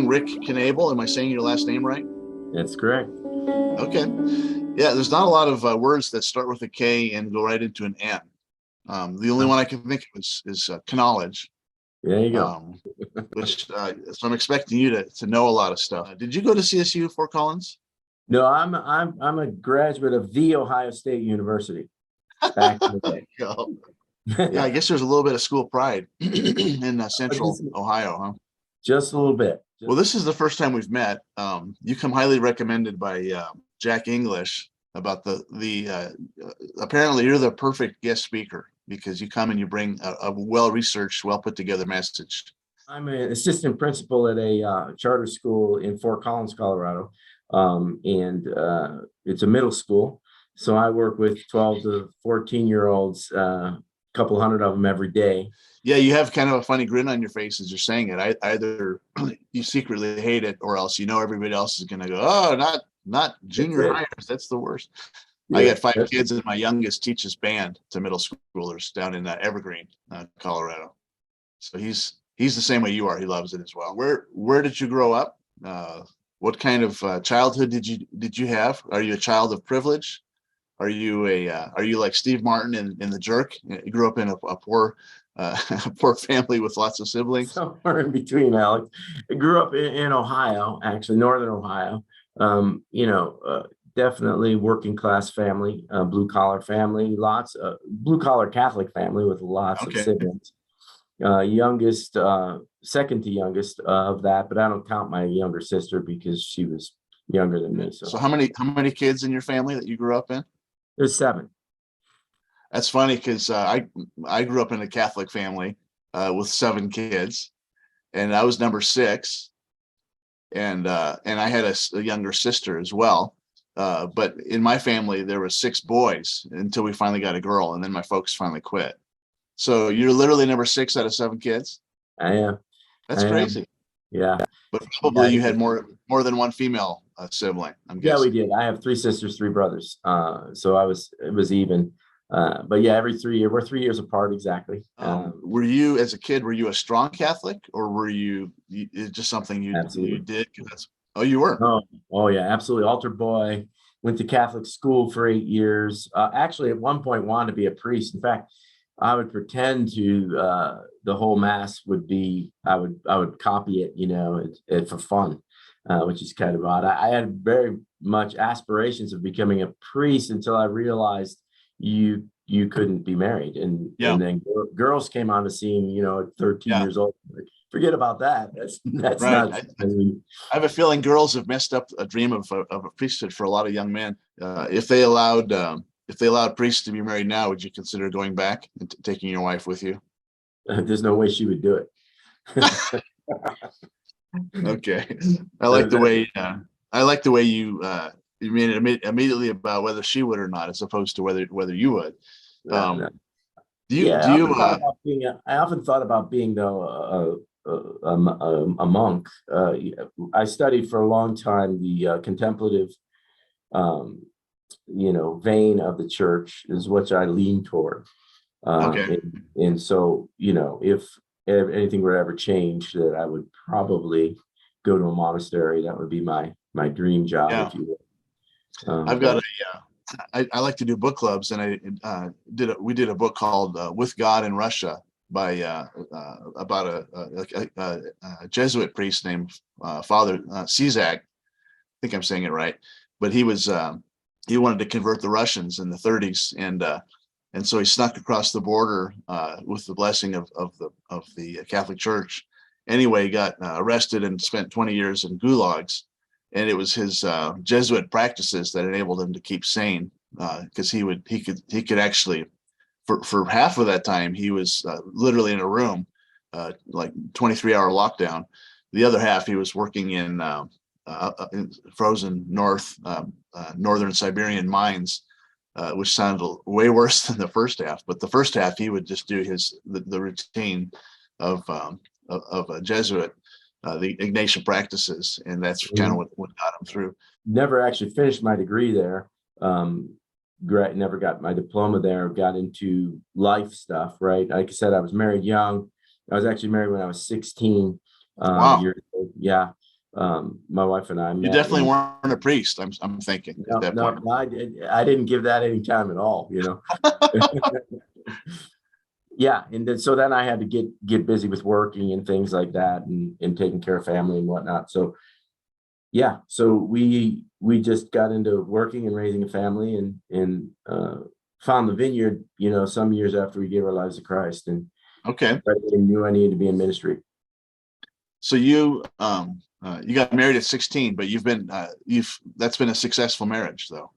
saying Rick Knable? Am I saying your last name right? That's correct. Okay. Yeah, there's not a lot of words that start with a K and go right into an N. The only one I can think of is knowledge, There you go. um, which so I'm expecting you to know a lot of stuff. Did you go to CSU Fort Collins? No, I'm a graduate of the Ohio State University back in the Yeah, yeah. I day. guess there's a little bit of school pride in Central just Ohio, huh? just a little bit. Well, this is the first time we've met. You come highly recommended by Jack English about the apparently you're the perfect guest speaker because you come and you bring a well-researched, well put together message. I'm an assistant principal at a charter school in Fort Collins, Colorado, and it's a middle school. So I work with 12 to 14-year-olds, a couple hundred of them every day. Yeah, you have kind of a funny grin on your face as you're saying it. Either you secretly hate it, or else you know everybody else is going to go, "Oh, not junior hires. That's the worst." I Yeah, got 5 kids, and my youngest teaches band to middle schoolers down in Evergreen, Colorado. So he's the same way you are. He loves it as well. Where did you grow up? What kind of childhood did you have? Are you a child of privilege? Are you like Steve Martin in The Jerk? You grew up in a poor a poor family with lots of siblings. somewhere in between, Alex. I grew up in Ohio, actually, northern Ohio. Definitely working class family, blue collar family, lots of blue collar Catholic family with lots of Okay. siblings. Youngest, second to youngest of that, but I don't count my younger sister because she was younger than me. So So how many kids in your family that you grew up in? there's seven. That's funny because I grew up in a Catholic family with 7 kids, and I was number 6, and I had a younger sister as well. But in my family, there were 6 boys until we finally got a girl, and then my folks finally quit. So you're literally number 6 out of 7 kids. I am. That's I am. crazy. Yeah. But Yeah. probably you had more than one female sibling, I'm Yeah, we guessing. did. I have 3 sisters, 3 brothers. So it was even. But yeah, every 3 years, we're 3 years apart exactly. Were you, as a kid, were you a strong Catholic, or were it's just something you Absolutely. did? Oh, you were. Oh, oh yeah, absolutely. Altar boy. Went to Catholic school for 8 years. Actually, at one point, wanted to be a priest. In fact, I would pretend to the whole mass would be. I would copy it, for fun, which is kind of odd. I had very much aspirations of becoming a priest until I realized you couldn't be married, and Yeah. then girls came on the scene, at 13 Yeah. years old. Like, forget about that. That's Right. not. I have a feeling girls have messed up a dream of a priesthood for a lot of young men. If they allowed priests to be married now, would you consider going back and taking your wife with you? There's no way she would do it. Okay. I like the way you made it immediately about whether she would or not, as opposed to whether you would. No, no. Do you Yeah, do you I often thought about being though a monk. I studied for a long time the contemplative, um, vein of the church is what I lean toward. Okay. And so, if anything were to ever change, that I would probably go to a monastery. That would be my dream job, Yeah. if you will. I've got But a I like to do book clubs, and we did a book called "With God in Russia" by about a Jesuit priest named Father Czak. I think I'm saying it right, but he wanted to convert the Russians in the 30s, and so he snuck across the border with the blessing of the Catholic Church. Anyway, he got arrested and spent 20 years in gulags, and it was his Jesuit practices that enabled him to keep sane, because he could actually, for half of that time he was literally in a room, like 23-hour lockdown. The other half he was working in frozen northern Siberian mines, which sounded way worse than the first half. But the first half he would just do the routine of a Jesuit, the Ignatian practices, and that's kind of what got him through. never actually finished my degree there. Never got my diploma there. Got into life stuff, right? Like I said, I was married young. I was actually married when I was 16 Wow. years old. Yeah. My wife and I You met. definitely weren't a priest, I'm thinking at that point. No, I didn't give that any time at all, you know. Yeah, and then, so then I had to get busy with working and things like that, and taking care of family and whatnot. So yeah, so we just got into working and raising a family, and found the vineyard, you know, some years after we gave our lives to Christ, and Okay. I knew I needed to be in ministry. So you got married at 16, but that's been a successful marriage though.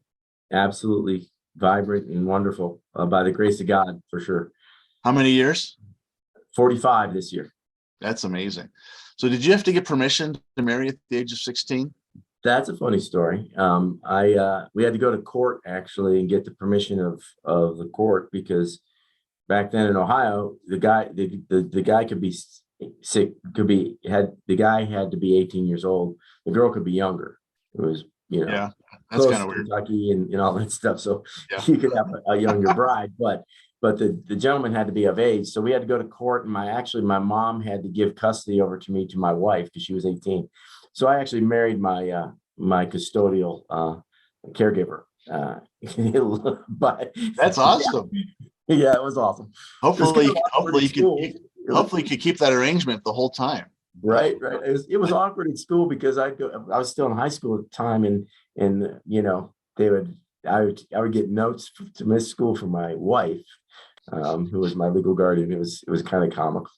Absolutely vibrant and wonderful, by the grace of God, for sure. How many years? 45 this year. That's amazing. So did you have to get permission to marry at the age of 16? That's a funny story. We had to go to court actually and get the permission of the court, because back then in Ohio, the guy could be sick, the guy had to be 18 years old. The girl could be younger. It was, you know, Yeah, that's kind of weird. Kentucky and all that stuff. So Yeah. you could have a younger bride, but the gentleman had to be of age. So we had to go to court, and my mom had to give custody over to me, to my wife, because she was 18. So I actually married my custodial caregiver. But That's awesome. yeah, it was awesome. Hopefully you could keep that arrangement the whole time. Right. It was awkward at school, because I was still in high school at the time, and you know, I would get notes to miss school from my wife, who was my legal guardian. It was kind of comical.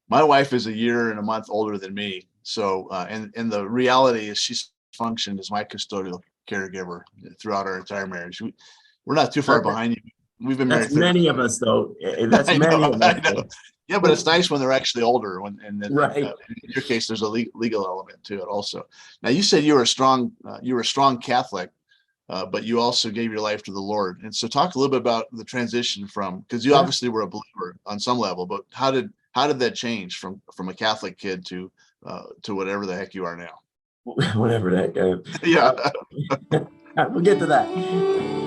My wife is a year and a month older than me. So, and the reality is she's functioned as my custodial caregiver throughout our entire marriage. We're not too far behind you. We've been married. That's many of us, though. That's many of us. I know. Yeah, but it's nice when they're actually older. And then, right. In your case, there's a legal element to it also. Now, you said you were a strong Catholic, but you also gave your life to the Lord. And so, talk a little bit about the transition because you obviously were a believer on some level, but how did that change from a Catholic kid to whatever the heck you are now? Whatever the heck. Yeah. We'll get to that.